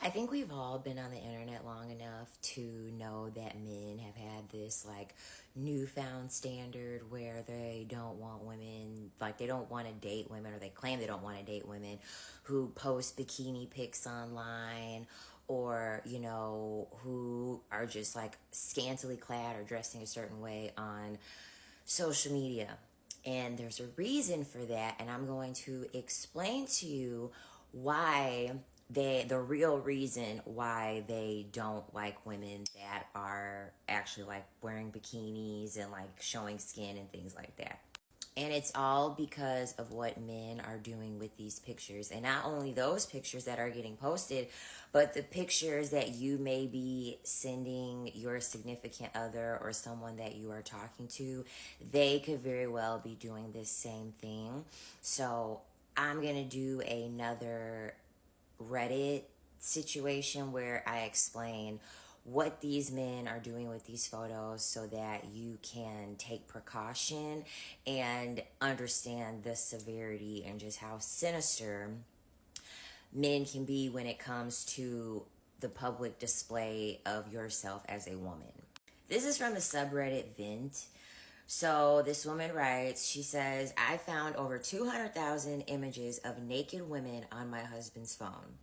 I think we've all been on the internet long enough to know that men have had this like newfound standard where they don't want women, like they don't want to date women, or they claim they don't want to date women who post bikini pics online, or who are just like scantily clad or dressing a certain way on social media. And there's a reason for that, and I'm going to explain to you why the real reason why they don't like women that are actually like wearing bikinis and like showing skin and things like that. And it's all because of what men are doing with these pictures. And not only those pictures that are getting posted, but the pictures that you may be sending your significant other or someone that you are talking to. They could very well be doing this same thing. So I'm going to do another Reddit situation where I explain what these men are doing with these photos so that you can take precaution and understand the severity and just how sinister men can be when it comes to the public display of yourself as a woman. This is from the subreddit Vent. So this woman writes, she says, I found over 200,000 images of naked women on my husband's phone.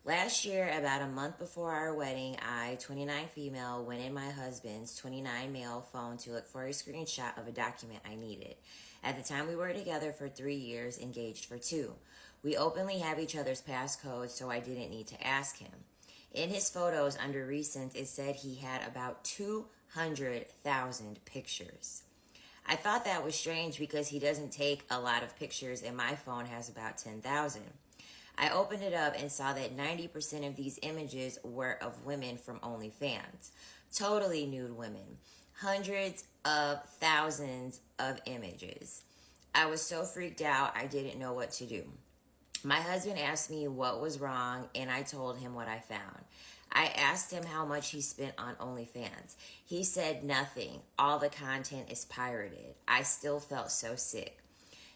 Last year, about a month before our wedding, I, 29 female, went in my husband's 29 male phone to look for a screenshot of a document I needed. At the time, we were together for 3 years, engaged for 2. We openly have each other's passcodes, so I didn't need to ask him. In his photos under recent, it said he had about 200,000 pictures. I thought that was strange because he doesn't take a lot of pictures and my phone has about 10,000. I opened it up and saw that 90% of these images were of women from OnlyFans. Totally nude women. Hundreds of thousands of images. I was so freaked out I didn't know what to do. My husband asked me what was wrong and I told him what I found. I asked him how much he spent on OnlyFans. He said nothing. All the content is pirated. I still felt so sick.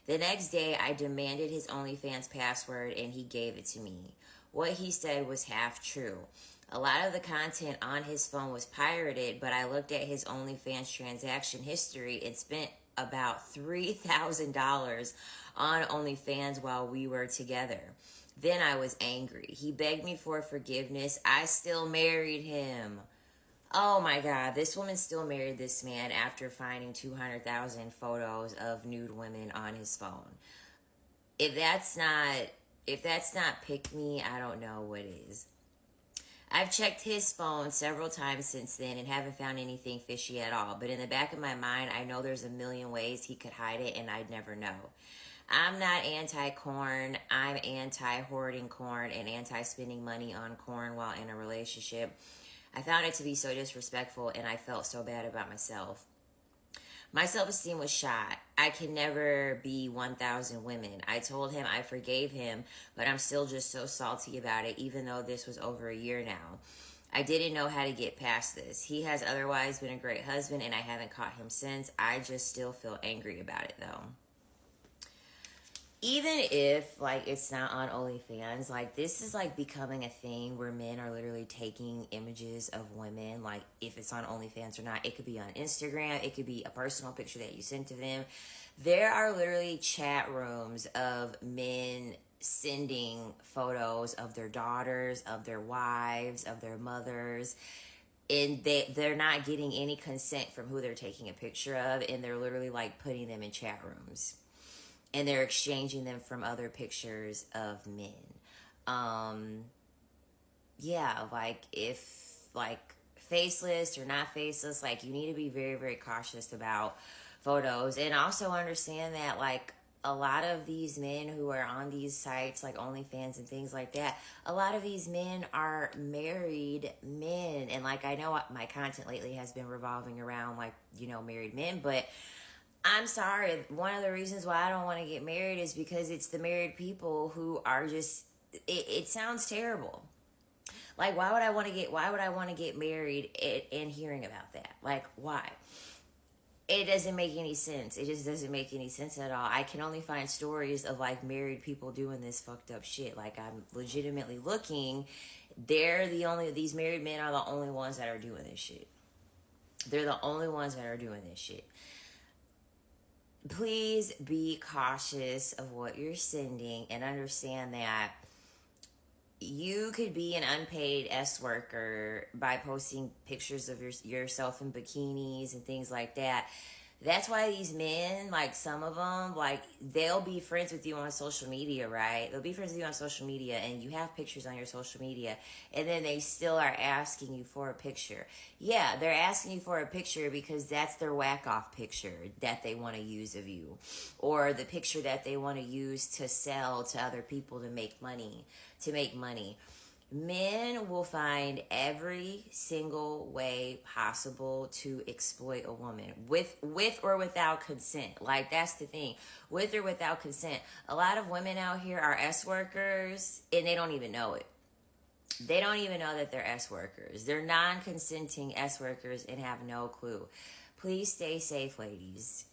The next day, I demanded his OnlyFans password and he gave it to me. What he said was half true. A lot of the content on his phone was pirated, but I looked at his OnlyFans transaction history and spent about $3,000 on OnlyFans while we were together. Then I was angry. He begged me for forgiveness. I still married him. Oh my God, this woman still married this man after finding 200,000 photos of nude women on his phone. If that's not pick me, I don't know what is. I've checked his phone several times since then and haven't found anything fishy at all. But in the back of my mind, I know there's a million ways he could hide it and I'd never know. I'm not anti-corn. I'm anti-hoarding corn and anti-spending money on corn while in a relationship. I found it to be so disrespectful and I felt so bad about myself. My self-esteem was shot. I can never be 1,000 women. I told him I forgave him, but I'm still just so salty about it, even though this was over a year now. I didn't know how to get past this. He has otherwise been a great husband and I haven't caught him since. I just still feel angry about it though. Even if like it's not on OnlyFans, like this is like becoming a thing where men are literally taking images of women, like if it's on OnlyFans or not. It could be on Instagram, it could be a personal picture that you sent to them. There are literally chat rooms of men sending photos of their daughters, of their wives, of their mothers, and they're not getting any consent from who they're taking a picture of, and they're literally like putting them in chat rooms and they're exchanging them from other pictures of men. Yeah, like if like faceless or not faceless, like you need to be very, very cautious about photos, and also understand that like a lot of these men who are on these sites like OnlyFans and things like that, a lot of these men are married men. And like I know my content lately has been revolving around like, married men, but I'm sorry. One of the reasons why I don't want to get married is because it's the married people who are just, it sounds terrible. Like, why would I want to get married and hearing about that? Like, why? It doesn't make any sense. It just doesn't make any sense at all. I can only find stories of like married people doing this fucked up shit. Like I'm legitimately looking These married men are the only ones that are doing this shit. They're the only ones that are doing this shit. Please be cautious of what you're sending and understand that you could be an unpaid S worker by posting pictures of yourself in bikinis and things like that. That's why these men, like some of them, like they'll be friends with you on social media, right? They'll be friends with you on social media and you have pictures on your social media and then they still are asking you for a picture. Yeah, they're asking you for a picture because that's their whack off picture that they want to use of you, or the picture that they want to use to sell to other people to make money. Men will find every single way possible to exploit a woman with or without consent. Like, that's the thing. With or without consent. A lot of women out here are S workers and they don't even know it. They don't even know that they're S workers. They're non-consenting S workers and have no clue. Please stay safe, ladies.